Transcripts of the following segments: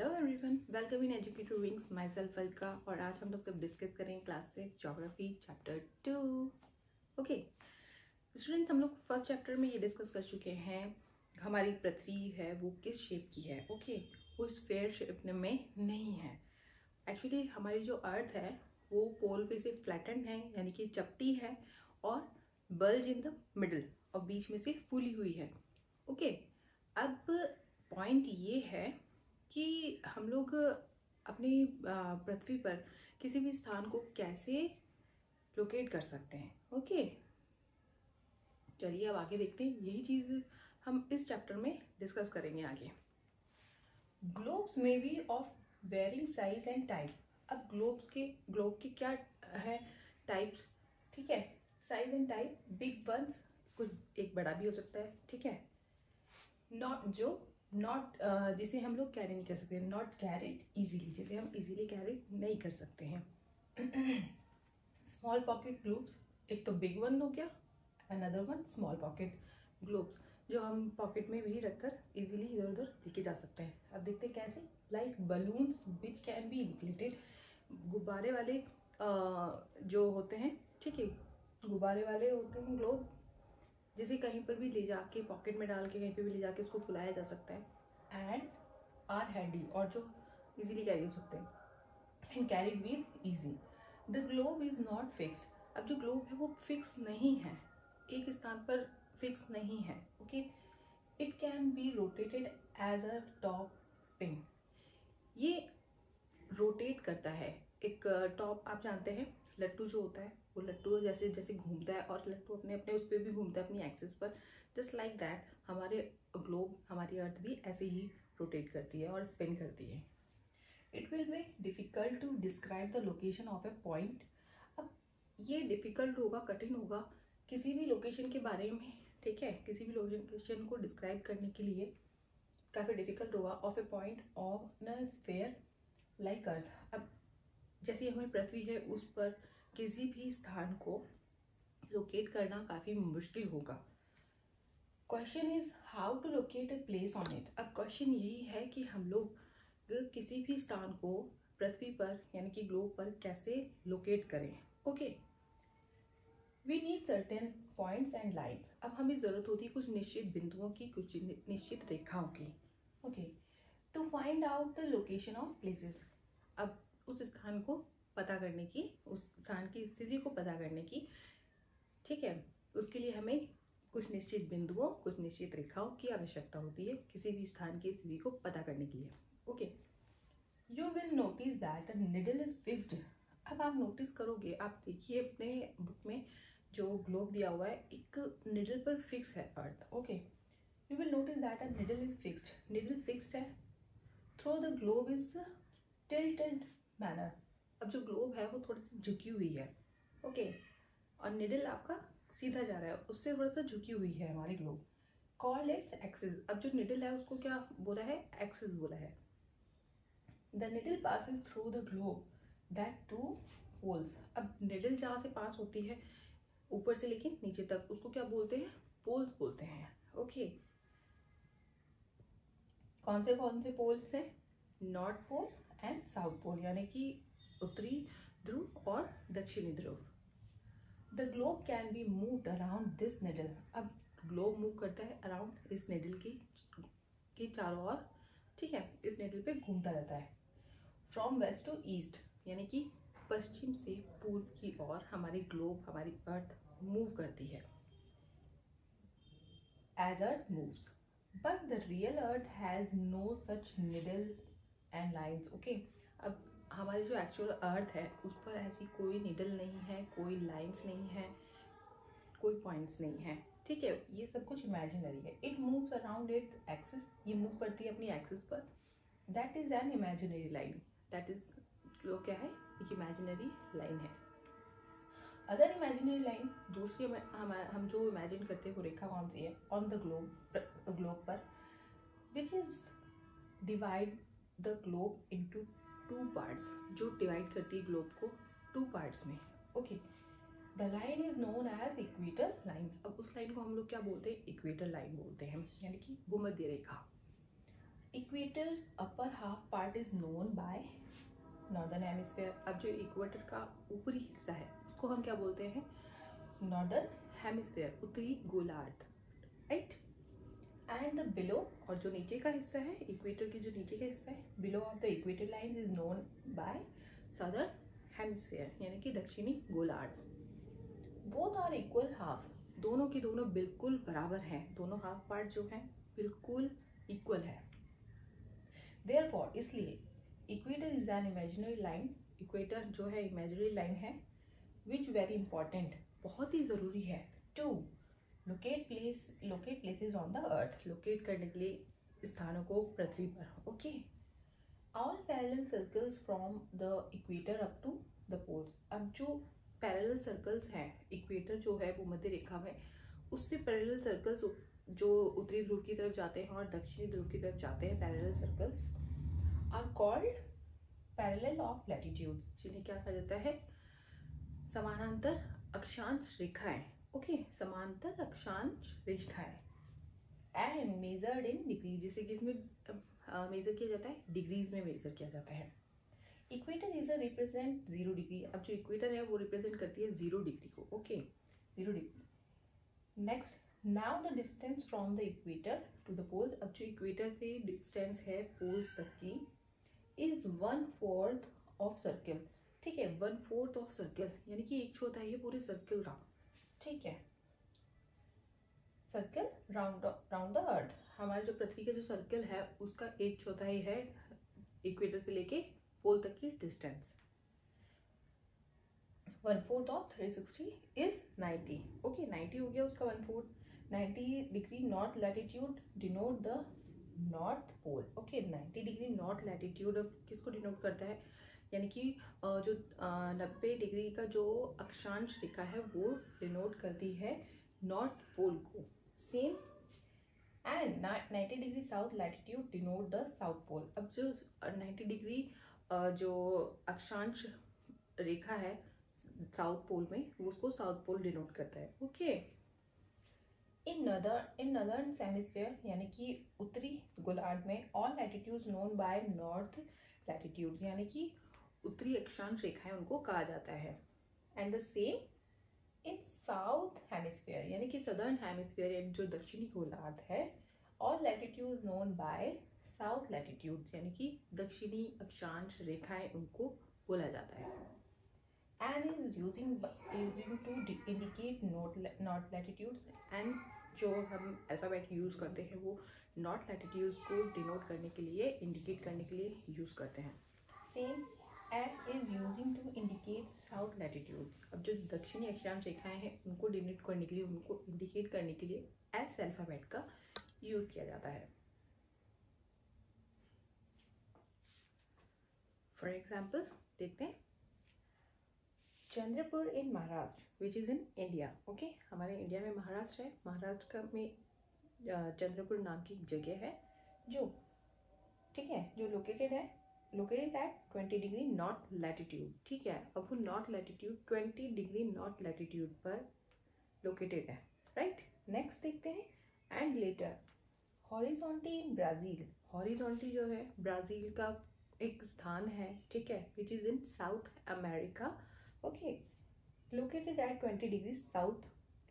Hello everyone, welcome in educator wings. My self Alka और आज हम लोग सब डिस्कस करेंगे class 6 geography chapter 2। Okay students, हम लोग फर्स्ट चैप्टर में ये डिस्कस कर चुके हैं हमारी पृथ्वी है वो किस शेप की है। ओके वो स्फेयर शेप में नहीं है। एक्चुअली हमारी जो अर्थ है वो पोल पे से फ्लैटेंड है, यानी कि चपटी है और बल्ज इन द मिडल और बीच में से फूली हुई है। ओके अब पॉइंट ये है कि हम लोग अपनी पृथ्वी पर किसी भी स्थान को कैसे लोकेट कर सकते हैं। ओके चलिए अब आगे देखते हैं, यही चीज़ हम इस चैप्टर में डिस्कस करेंगे आगे। ग्लोब्स में be of varying size and type. अब ग्लोब के क्या है टाइप्स, ठीक है, size and type. Big ones, कुछ एक बड़ा भी हो सकता है, ठीक है, नॉट जिसे हम लोग कैरी नहीं कर सकते, नॉट कैरिड इजीली, जिसे हम इजीली कैरी नहीं कर सकते हैं। स्मॉल पॉकेट ग्लोब्स, एक तो बिग वन हो गया, another one small pocket globes जो हम पॉकेट में भी रखकर इजीली इधर उधर लेके जा सकते हैं। अब देखते हैं कैसे। Like balloons which can be inflated, गुब्बारे वाले जो होते हैं, ठीक है, गुब्बारे वाले होते हैं ग्लोब, जिसे कहीं पर भी ले जाके पॉकेट में डाल के कहीं पे भी ले जाके उसको फुलाया जा सकता है। एंड आर हैंडी, और जो इजीली कैरी हो सकते हैं, and carried with easy. The globe is not fixed. अब जो ग्लोब है वो फिक्स नहीं है, एक स्थान पर फिक्स नहीं है। Okay it can be rotated as a top spin, ये रोटेट करता है। एक टॉप आप जानते हैं, लट्टू जो होता है वो लट्टू जैसे जैसे घूमता है और लट्टू अपने अपने उस पर भी घूमता है अपनी एक्सिस पर। जस्ट लाइक दैट हमारे ग्लोब, हमारी अर्थ भी ऐसे ही रोटेट करती है और स्पिन करती है। It will be difficult to describe the location of a point. अब ये डिफिकल्ट होगा, कठिन होगा किसी भी लोकेशन के बारे में, ठीक है, किसी भी लोकेशन को डिस्क्राइब करने के लिए काफ़ी डिफिकल्ट होगा। ऑफ ए पॉइंट ऑफ न स्फेयर लाइक अर्थ। अब जैसी हमारी पृथ्वी है उस पर किसी भी स्थान को लोकेट करना काफ़ी मुश्किल होगा। Question is how to locate a place on it. अब क्वेश्चन यही है कि हम लोग किसी भी स्थान को पृथ्वी पर यानी कि ग्लोब पर कैसे लोकेट करें। Okay we need certain points and lines. अब हमें ज़रूरत होती है कुछ निश्चित बिंदुओं की, कुछ निश्चित रेखाओं की। Okay to find out the location of places. अब उस स्थान को पता करने की, उस स्थान की स्थिति को पता करने की, ठीक है, उसके लिए हमें कुछ निश्चित बिंदुओं, कुछ निश्चित रेखाओं की आवश्यकता होती है किसी भी स्थान की स्थिति को पता करने के लिए। Okay you will notice that a needle is fixed. अब आप नोटिस करोगे, आप देखिए अपने बुक में जो ग्लोब दिया हुआ है, एक निडल पर फिक्स है earth. Okay you will notice that a needle is fixed, needle fixed है। Through the globe is tilted manner. अब जो ग्लोब है वो थोड़ी सी झुकी हुई है, ओके, और निडल आपका सीधा जा रहा है, उससे थोड़ा सा झुकी हुई है हमारी ग्लोब। Call its axis. अब जो निडल है उसको क्या बोला है, एक्सिस बोला है। The needle passes through the globe that two poles. अब निडल जहाँ से पास होती है ऊपर से लेके नीचे तक, उसको क्या बोलते हैं, पोल्स बोलते हैं। ओके कौन से पोल्स हैं, north pole and south pole, यानी कि उत्तरी ध्रुव और दक्षिणी ध्रुव। The globe can be moved around this needle. अब ग्लोब मूव करता है अराउंड इस निडल की चारों ओर, ठीक है, इस निडल पे घूमता रहता है। फ्रॉम वेस्ट टू ईस्ट, यानी कि पश्चिम से पूर्व की ओर हमारी ग्लोब, हमारी अर्थ मूव करती है as earth moves. But the real earth has no such needle and lines. Okay अब हमारी जो एक्चुअल अर्थ है उस पर ऐसी कोई निडल नहीं है, कोई लाइंस नहीं है, कोई पॉइंट्स नहीं है, ठीक है, ये सब कुछ इमेजिनरी है। It moves around its axis, ये मूव करती है अपनी एक्सिस पर। That is an imaginary line, that is जो क्या है, एक इमेजिनरी लाइन है। अदर इमेजिनरी लाइन, दूसरी हम जो इमेजिन करते हैं वो रेखा कौन सी है, ऑन द ग्लोब पर, which is divide the globe into two parts, जो डिवाइड करती है ग्लोब को टू पार्ट्स में। Okay the line is known as equator line. अब उस लाइन को हम लोग क्या बोलते हैं, इक्वेटर लाइन बोलते हैं, यानी कि भूमध्य रेखा। Equator's upper half part is known by northern hemisphere. अब जो इक्वेटर का ऊपरी हिस्सा है उसको हम क्या बोलते हैं? नॉर्दर्न हेमिस्फीयर, उत्तरी गोलार्ध, राइट। एंड द बिलो, और जो नीचे का हिस्सा है इक्वेटर की, जो नीचे का हिस्सा है below of the equator line is known bye southern hemisphere, यानी कि दक्षिणी गोलार्ध। बोथ आर इक्वल हाफ्स, दोनों की दोनों बिल्कुल बराबर हैं, दोनों हाफ पार्ट जो हैं बिल्कुल इक्वल है। देयरफॉर, इसलिए equator is an imaginary line, equator जो है इमेजिनरी लाइन है, विच वेरी इंपॉर्टेंट, बहुत ही ज़रूरी है, to locate places on the earth, locate करने के लिए स्थानों को पृथ्वी पर। Okay, all parallel circles from the equator up to the poles. अब जो पैरेलल सर्कल्स हैं, इक्वेटर जो है भूमध्य रेखा में, उससे पैरेलल सर्कल्स जो उत्तरी ध्रुव की तरफ जाते हैं और दक्षिणी ध्रुव की तरफ जाते हैं, parallel circles are called parallel of latitudes, जिन्हें क्या कहा जाता है? समानांतर अक्षांश रेखाएं। ओके, समांतर अक्षांश रेखाएं। एंड मेजर्ड इन डिग्री, जिसे कि इसमें मेजर किया जाता है, डिग्रीज में मेजर किया जाता है। Equator is a represent 0 degree. अब जो इक्वेटर है वो रिप्रेजेंट करती है 0 डिग्री को। Okay, 0 degree. Next, now the distance from the equator to the poles. अब जो इक्वेटर से डिस्टेंस है पोल्स तक की इज 1/4 ऑफ सर्किल। ठीक है, 1/4 ऑफ सर्किल, यानी कि 1/4 है पूरे सर्किल का। ठीक है, सर्किल राउंड द अर्थ, हमारे जो पृथ्वी का जो सर्किल है उसका 1/4 है इक्वेटर से लेके पोल तक की डिस्टेंस। 1/4 of 360 is 90। ओके, 90 हो गया उसका 1/4। 90 degree north latitude denote the north pole. Okay, 90 degree north latitude किसको डिनोट करता है? यानी कि जो 90 डिग्री का जो अक्षांश रेखा है वो डिनोट करती है नॉर्थ पोल को। Same and 90 degree south latitude denote the south pole. अब जो 90 डिग्री जो अक्षांश रेखा है साउथ पोल में, उसको साउथ पोल डिनोट करता है। ओके, इन नदर्न हेमिस्फीयर, यानी कि उत्तरी गोलार्ध में, all latitudes known by north latitudes, यानी कि उत्तरी अक्षांश रेखाएं उनको कहा जाता है। And the same in south hemisphere, यानी कि सदर्न हेमिस्फीयर जो दक्षिणी गोलार्ध है, all latitudes known by south latitudes, यानी कि दक्षिणी अक्षांश रेखाएं उनको बोला जाता है। And is using to indicate north latitudes, and जो हम अल्फ़ाबेट यूज़ करते हैं वो नॉर्थ लैटिट्यूड्स को डिनोट करने के लिए, इंडिकेट करने के लिए यूज़ करते हैं। Same S is using to indicate south latitudes. अब जो दक्षिणी अक्षांश रेखाएं हैं उनको डिनोट करने के लिए, उनको इंडिकेट करने के लिए एस अल्फ़ाबेट का यूज़ किया जाता है। फॉर एग्जाम्पल देखते हैं, Chandrapur in Maharashtra which is in India. Okay, हमारे इंडिया में महाराष्ट्र है, महाराष्ट्र में चंद्रपुर नाम की एक जगह है जो, ठीक है, जो located at 20 degree north latitude. ठीक है, अब वो north latitude 20 degree north latitude पर लोकेटेड है, राइट। नेक्स्ट देखते हैं, एंड लेटर हॉरिजॉन्टी इन ब्राज़ील। हॉरिजॉन्टी जो है ब्राज़ील का एक स्थान है, ठीक है, विच is in south America. Okay, located at 20 degree south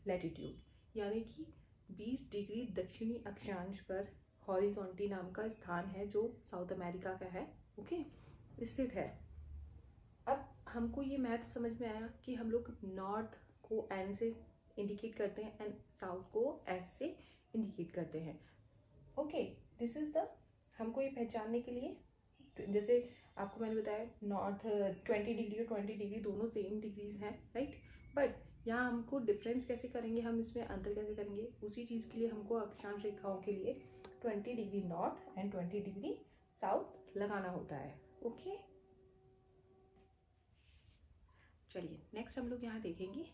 latitude, यानी कि 20 डिग्री दक्षिणी अक्षांश पर हॉरिजॉन्टी नाम का स्थान है जो साउथ अमेरिका का है। ओके, स्थित है। अब हमको ये मैथ समझ में आया कि हम लोग नॉर्थ को एन से इंडिकेट करते हैं एंड साउथ को एस से इंडिकेट करते हैं। ओके, दिस इज द, हमको ये पहचानने के लिए, जैसे आपको मैंने बताया नॉर्थ 20 डिग्री और 20 डिग्री दोनों सेम डिग्रीज हैं, राइट। बट यहाँ हमको डिफरेंस कैसे करेंगे, हम इसमें अंतर कैसे करेंगे, उसी चीज़ के लिए हमको अक्षांश रेखाओं के लिए 20 degree north and 20 degree south लगाना होता है। ओके, चलिए नेक्स्ट हम लोग यहाँ देखेंगे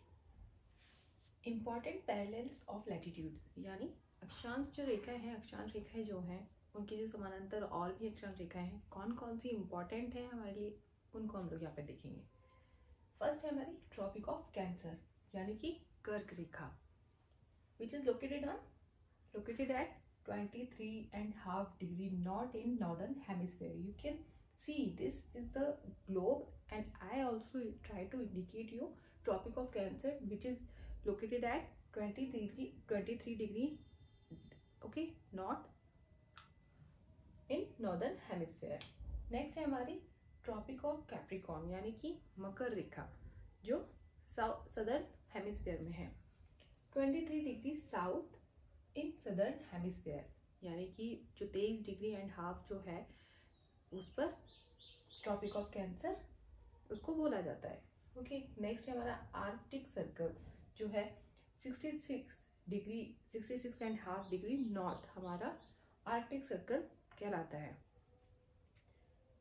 इम्पॉर्टेंट पैरेलल्स ऑफ लैटिट्यूड्स, यानी अक्षांश जो रेखाएं हैं, अक्षांश रेखाएं जो हैं उनकी जो समानांतर और भी अक्षांश रेखाएं हैं, कौन कौन सी इंपॉर्टेंट है हमारे लिए, उनको हम लोग यहाँ पे देखेंगे। फर्स्ट है हमारी ट्रॉपिक ऑफ कैंसर, यानी कि कर्क रेखा, which is located at 23.5 degree not in northern hemisphere. You can see this is the globe, and I also try to indicate you Tropic of Cancer, which is located at 23 degree, okay, north in northern hemisphere. Next है हमारी tropic of Capricorn यानी कि मकर रेखा, जो southern hemisphere में है। 23 degree south इन southern hemisphere, यानी कि जो 23 डिग्री एंड हाफ जो है उस पर ट्रॉपिक ऑफ कैंसर उसको बोला जाता है। ओके, नेक्स्ट है हमारा आर्कटिक सर्कल, जो है 66.5 डिग्री नॉर्थ, हमारा आर्कटिक सर्कल कहलाता है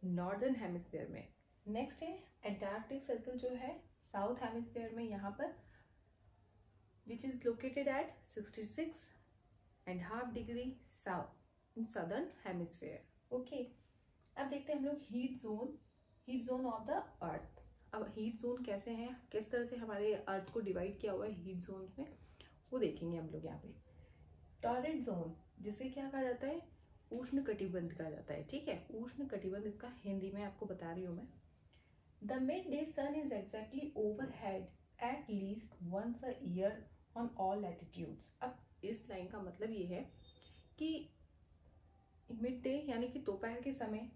नॉर्दर्न हेमिस्फीयर में। नेक्स्ट है एंटार्क्टिक सर्कल, जो है साउथ हेमिस्फीयर में, यहाँ पर which is located eight 66.5 degree south in southern hemisphere. Okay, अब देखते हैं हम लोग heat zone of the earth. अब हीट जोन कैसे हैं, किस तरह से हमारे अर्थ को डिवाइड किया हुआ है हीट जोन में, वो देखेंगे हम लोग यहाँ पे। टॉरेट जोन, जिसे क्या कहा जाता है, उष्ण कटिबंध कहा जाता है। ठीक है, उष्ण कटिबंध इसका हिंदी में आपको बता रही हूँ मैं। The mid day sun is exactly overhead at least once a year on all latitudes. अब इस लाइन का मतलब ये है कि मिड डे यानी कि दोपहर के समय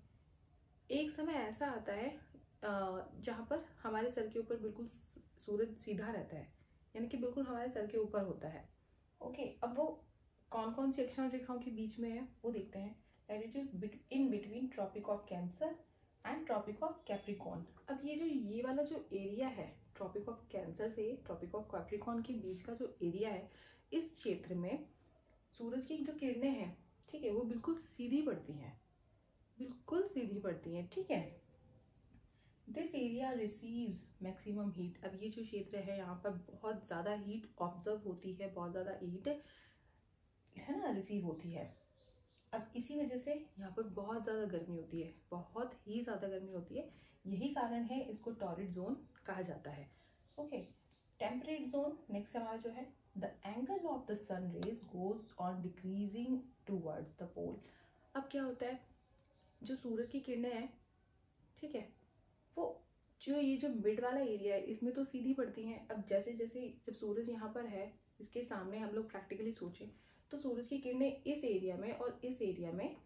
एक समय ऐसा आता है जहाँ पर हमारे सर के ऊपर बिल्कुल सूरज सीधा रहता है, यानी कि बिल्कुल हमारे सर के ऊपर होता है। ओके, अब वो कौन कौन सी अक्षांश रेखाओं के बीच में है वो देखते हैं। That is in between tropic of Cancer and tropic of Capricorn. अब ये वाला जो एरिया है ट्रॉपिक ऑफ कैंसर से ट्रॉपिक ऑफ कैप्रिकॉर्न के बीच का जो एरिया है, इस क्षेत्र में सूरज की जो किरणें हैं, ठीक है, वो बिल्कुल सीधी पड़ती हैं, बिल्कुल सीधी पड़ती हैं। ठीक है, this area receives maximum heat. अब ये जो क्षेत्र है यहाँ पर बहुत ज़्यादा हीट ऑब्जर्व होती है, बहुत ज़्यादा हीट है ना रिसीव होती है। अब इसी वजह से यहाँ पर बहुत ज़्यादा गर्मी होती है, बहुत ही ज़्यादा गर्मी होती है। यही कारण है इसको टॉरिड जोन कहा जाता है। ओके, टेम्परेट जोन नेक्स्ट हमारा जो है, the angle of the sun rays goes on decreasing towards the pole. अब क्या होता है, जो सूरज की किरणें हैं, ठीक है, वो ये जो मिड वाला एरिया है इसमें तो सीधी पड़ती हैं। अब जैसे जैसे जब सूरज यहाँ पर है, इसके सामने हम लोग प्रैक्टिकली सोचें तो सूरज की किरणें इस एरिया में और इस एरिया में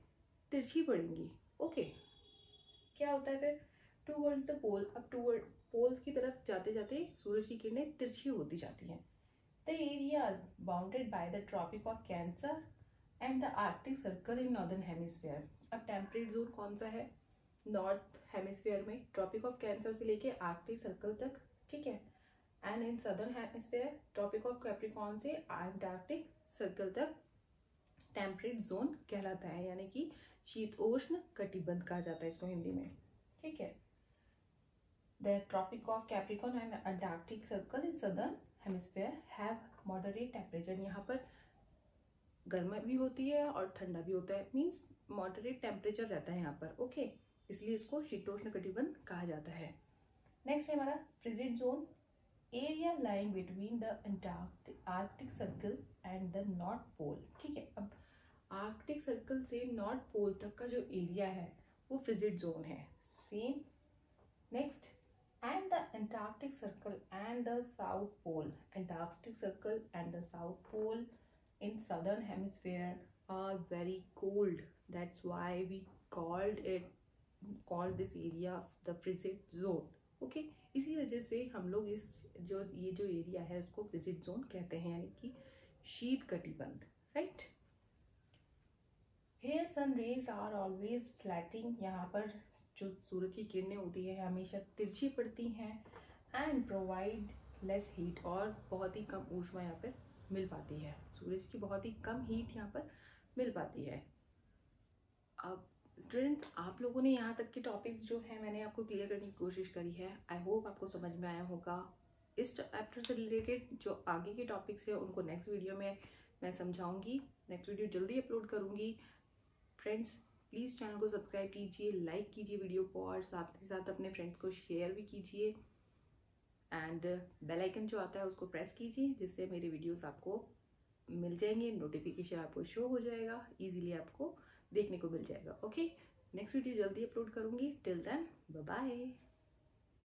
तिरछी पड़ेंगी। ओके, क्या होता है फिर, टूवर्ड्स द पोल। अब टूवर्ड पोल्स की तरफ जाते जाते सूरज की किरणें तिरछी होती जाती हैं। The areas bounded by the tropic of Cancer and the Arctic circle in northern hemisphere. अब टेम्परेट जोन कौन सा है, नॉर्थ हेमिस्फीयर में, ट्रॉपिक ऑफ कैंसर से लेके आर्कटिक सर्कल तक। ठीक है, and in southern hemisphere tropic of Capricorn से अंटार्कटिक सर्कल तक टेम्परेट जोन कहलाता है, यानी कि शीतोष्ण कटिबंध कहा जाता है इसको हिंदी में। ठीक है, the tropic of Capricorn and Antarctic circle in southern hemisphere have moderate temperature. यहाँ पर गर्म भी होती है और ठंडा भी होता है, मीन्स मॉडरेट टेम्परेचर रहता है यहाँ पर। ओके, इसलिए इसको शीतोष्ण कटिबंध कहा जाता है। नेक्स्ट है हमारा frigid zone, area lying between the Arctic circle and the north pole. ठीक है, अब आर्कटिक सर्कल से नॉर्थ पोल तक का जो एरिया है वो फ्रिजिड जोन है। Same next, and the Antarctic circle and the south pole. Antarctic circle and the south pole in southern hemisphere are very cold. That's why we called this area the frigid zone. Okay, इसी वजह से हम लोग इस ये जो area है उसको फ्रिजिड जोन कहते हैं, यानी कि शीत कटिबंध। Right, here sun rays are always slanting। यहाँ पर जो सूरज की किरणें होती है हमेशा तिरछी पड़ती हैं, and provide less heat, और बहुत ही कम ऊष्मा यहाँ पर मिल पाती है, सूरज की बहुत ही कम हीट यहाँ पर मिल पाती है। अब स्टूडेंट्स, आप लोगों ने यहाँ तक के टॉपिक्स जो है मैंने आपको क्लियर करने की कोशिश करी है। आई होप आपको समझ में आया होगा। इस चैप्टर से रिलेटेड जो आगे के टॉपिक्स है उनको नेक्स्ट वीडियो में मैं समझाऊंगी, नेक्स्ट वीडियो जल्दी अपलोड करूँगी। फ्रेंड्स, प्लीज़ चैनल को सब्सक्राइब कीजिए, लाइक कीजिए वीडियो को, और साथ ही साथ अपने फ्रेंड्स को शेयर भी कीजिए, एंड बेल आइकन जो आता है उसको प्रेस कीजिए, जिससे मेरे वीडियोस आपको मिल जाएंगे, नोटिफिकेशन आपको शो हो जाएगा, इजीली आपको देखने को मिल जाएगा। ओके, नेक्स्ट वीडियो जल्दी अपलोड करूँगी। Till then bye bye.